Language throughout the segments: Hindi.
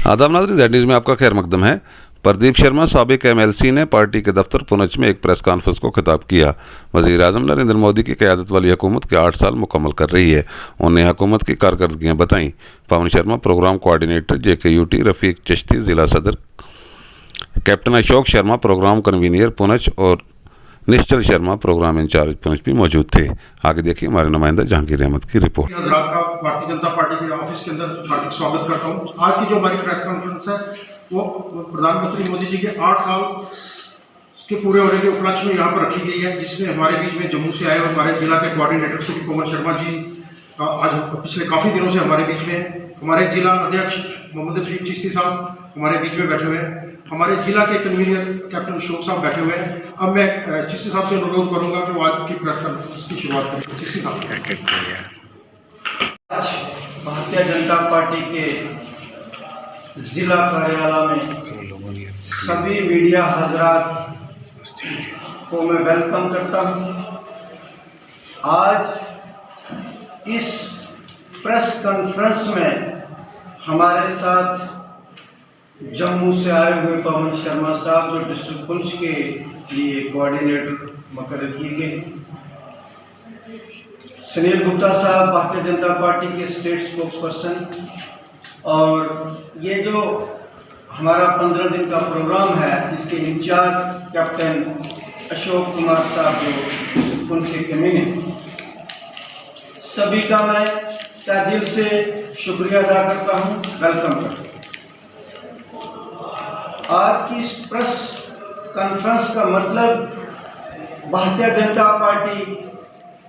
आदाब नाज़रीन, ज़ेड न्यूज़ में आपका खैर मकदम है। प्रदीप शर्मा साबिक एमएलसी ने पार्टी के दफ्तर पुंछ में एक प्रेस कॉन्फ्रेंस को खिताब किया। वज़ीर आज़म नरेंद्र मोदी की क़यादत वाली हुकूमत के 8 साल मुकम्मल कर रही है। उन्हें हुकूमत की कारकर्दगियाँ बताईं। Pawan Sharma programme coordinator JKUT, Rafiq Chishti ज़िला सदर, captain Ashok Sharma programme convener Poonch और निश्चल शर्मा प्रोग्राम इंचार्ज पुंछ भी मौजूद थे। आगे देखिए हमारे नुमाइंदा जहांगीर अहमद की रिपोर्ट। हजरात का भारतीय जनता पार्टी के ऑफिस के अंदर हार्दिक स्वागत करता हूँ। आज की जो हमारी प्रेस कॉन्फ्रेंस है वो प्रधानमंत्री मोदी जी के 8 साल के पूरे होने के उपलक्ष्य में यहाँ पर रखी गई है, जिसमें हमारे बीच में जम्मू से आए और हमारे जिला के कोऑर्डिनेटर श्री पवन शर्मा जी आज पिछले काफ़ी दिनों से हमारे बीच में, हमारे जिला अध्यक्ष मोहम्मद रफीक चिश्ती साहब हमारे बीच में बैठे हुए हैं, हमारे जिला के कन्वीनर कैप्टन अशोक साहब बैठे हुए हैं। अब मैं चिश्ती साहब से अनुरोध करूंगा कि वो आज की प्रेस कॉन्फ्रेंस की शुरुआत करें। चिश्ती साहब। आज भारतीय जनता पार्टी के जिला कार्यालय में सभी मीडिया हजरात को मैं वेलकम करता हूं। आज इस प्रेस कॉन्फ्रेंस में हमारे साथ जम्मू से आए हुए पवन शर्मा साहब, जो डिस्ट्रिक्ट पुंछ के लिए कोऑर्डिनेटर मुकर्रर किए गए, सुनील गुप्ता साहब भारतीय जनता पार्टी के स्टेट स्पोक्स पर्सन, और ये जो हमारा 15 दिन का प्रोग्राम है इसके इंचार्ज कैप्टन अशोक कुमार साहब जो पुंछ के कमीने, सभी का मैं तहे दिल से शुक्रिया अदा करता हूँ, वेलकम करता हूँ। आज की इस प्रेस कॉन्फ्रेंस का मतलब भारतीय जनता पार्टी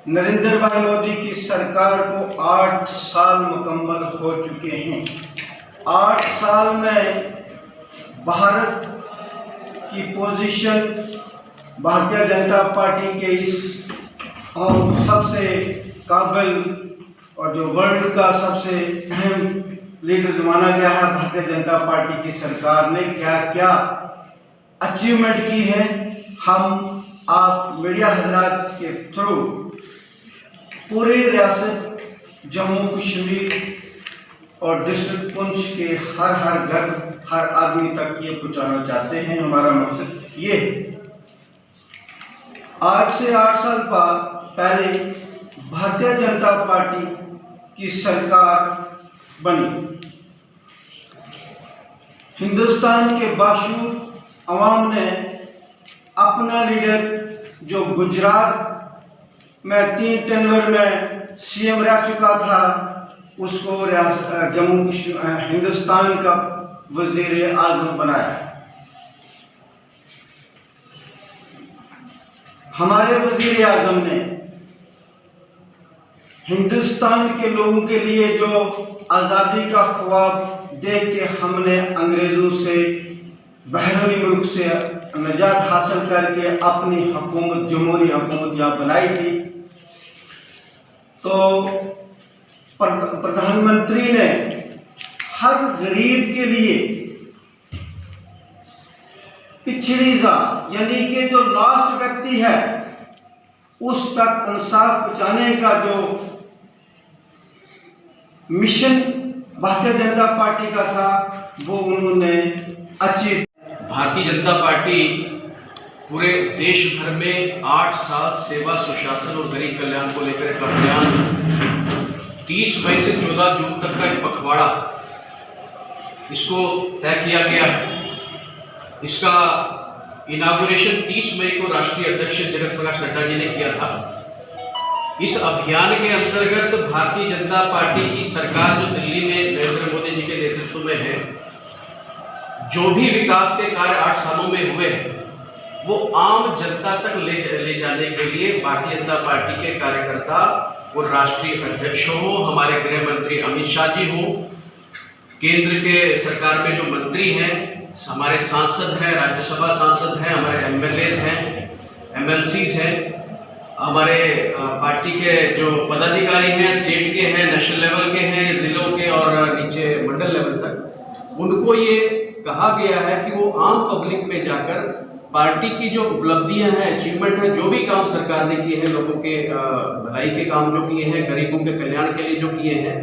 नरेंद्र भाई मोदी की सरकार को 8 साल मुकम्मल हो चुके हैं। 8 साल में भारत की पोजीशन भारतीय जनता पार्टी के इस और सबसे काबिल और जो वर्ल्ड का सबसे अहम लीडर माना गया है, भारतीय जनता पार्टी की सरकार ने क्या क्या अचीवमेंट की है, हम आप मीडिया हजरात के थ्रू पूरी रियासत जम्मू कश्मीर और डिस्ट्रिक्ट पुंछ के हर घर, हर आदमी तक ये पहुंचाना चाहते हैं। हमारा मकसद ये है। आज से 8 साल पहले भारतीय जनता पार्टी की सरकार बनी। हिंदुस्तान के बाशूर अवाम ने अपना लीडर जो गुजरात में 3 टेन्योर में CM रह चुका था, उसको जम्मू कश्मीर हिंदुस्तान का वजीर आजम बनाया। हमारे वजीर आजम ने हिंदुस्तान के लोगों के लिए जो आज़ादी का ख्वाब देख के हमने अंग्रेज़ों से, बहरीनी मुल्क से निजात हासिल करके अपनी हुकूमत, जमहूरी हुकूमत यहाँ बनाई थी, तो प्रधानमंत्री ने हर गरीब के लिए पिछड़ी जात यानी कि जो लास्ट व्यक्ति है उस तक इंसाफ पहुंचाने का जो मिशन भारतीय जनता पार्टी का था वो उन्होंने अचीव। भारतीय जनता पार्टी पूरे देश भर में 8 साल सेवा, सुशासन और गरीब कल्याण को लेकर एक अभियान 30 मई से 14 जून तक का एक पखवाड़ा इसको तय किया गया है। इसका इनागुरेशन 30 मई को राष्ट्रीय अध्यक्ष जगत प्रकाश नड्डा जी ने किया था। इस अभियान के अंतर्गत भारतीय जनता पार्टी की सरकार जो दिल्ली में नरेंद्र मोदी जी के नेतृत्व में है, जो भी विकास के कार्य 8 सालों में हुए वो आम जनता तक ले जाने के लिए भारतीय जनता पार्टी के कार्यकर्ता और राष्ट्रीय अध्यक्ष हो, हमारे गृह मंत्री अमित शाह जी हो, केंद्र के सरकार में जो मंत्री हैं, हमारे सांसद हैं, राज्यसभा सांसद हैं, हमारे MLAs हैं, MLCs हैं, हमारे पार्टी के जो पदाधिकारी हैं, स्टेट के हैं, नेशनल लेवल के हैं, जिलों के और नीचे मंडल लेवल तक, उनको ये कहा गया है कि वो आम पब्लिक में जाकर पार्टी की जो उपलब्धियां हैं, अचीवमेंट है, जो भी काम सरकार ने किए हैं, लोगों के भलाई के काम जो किए हैं, गरीबों के कल्याण के लिए जो किए हैं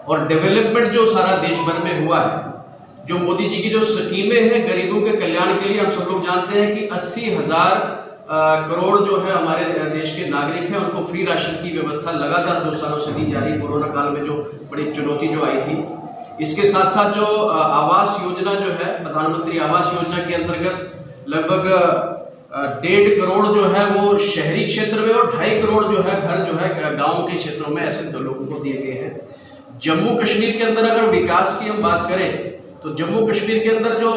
और डेवलपमेंट जो सारा देश भर में हुआ है, जो मोदी जी की जो स्कीमें हैं गरीबों के कल्याण के लिए, हम सब लोग जानते हैं कि 80,000 करोड़ जो है हमारे देश के नागरिक हैं उनको फ्री राशन की व्यवस्था लगातार 2 सालों से दी जा रही है, कोरोना काल में जो बड़ी चुनौती जो आई थी। इसके साथ साथ जो आवास योजना जो है, प्रधानमंत्री आवास योजना के अंतर्गत लगभग 1.5 करोड़ जो है वो शहरी क्षेत्र में और 2.5 करोड़ जो है घर जो है गाँव के क्षेत्रों में ऐसे लोगों को दिए गए हैं। जम्मू कश्मीर के अंदर अगर विकास की हम बात करें तो जम्मू कश्मीर के अंदर जो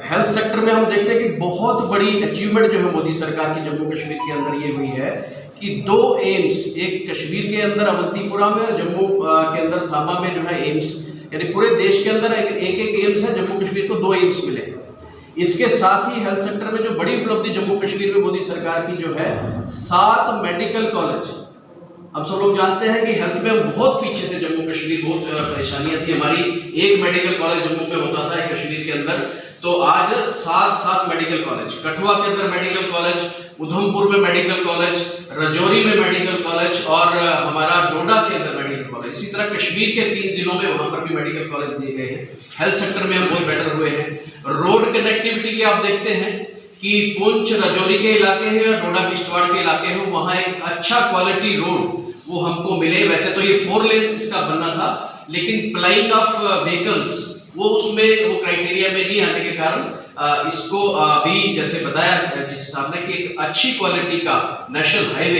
हेल्थ सेक्टर में हम देखते हैं कि बहुत बड़ी अचीवमेंट जो है मोदी सरकार की जम्मू कश्मीर के अंदर ये हुई है कि 2 एम्स, एक कश्मीर के अंदर अवंतीपुरा में और जम्मू के अंदर सांबा में जो है एम्स, यानी पूरे देश के अंदर एक एम्स है, जम्मू कश्मीर को 2 एम्स मिले हैं। इसके साथ ही हेल्थ सेक्टर में जो बड़ी उपलब्धि जम्मू कश्मीर में मोदी सरकार की जो है 7 मेडिकल कॉलेज। हम सब लोग जानते हैं कि हेल्थ में हम बहुत पीछे थे, जम्मू कश्मीर बहुत परेशानियां थी हमारी। एक मेडिकल कॉलेज जम्मू में होता था कश्मीर के अंदर, तो आज 7 मेडिकल कॉलेज, कठुआ के अंदर मेडिकल कॉलेज, उधमपुर में मेडिकल कॉलेज, राजौरी में मेडिकल कॉलेज और हमारा डोडा के अंदर मेडिकल कॉलेज। इसी तरह कश्मीर के 3 जिलों में वहां पर भी मेडिकल कॉलेज दिए गए हैं। हेल्थ सेक्टर में हम बहुत बेटर हुए हैं। रोड कनेक्टिविटी की आप देखते हैं कि पुंछ राजौरी के इलाके हैं या डोडा किश्तवाड़ के इलाके हैं, वहां एक अच्छा क्वालिटी रोड वो हमको मिले। वैसे तो ये 4 लेन इसका बनना था, लेकिन प्लाइंग ऑफ व्हीकल्स वो उसमें वो क्राइटेरिया में नहीं आने के कारण इसको अभी जैसे बताया जिस हिसाब से कि एक अच्छी क्वालिटी का नेशनल हाईवे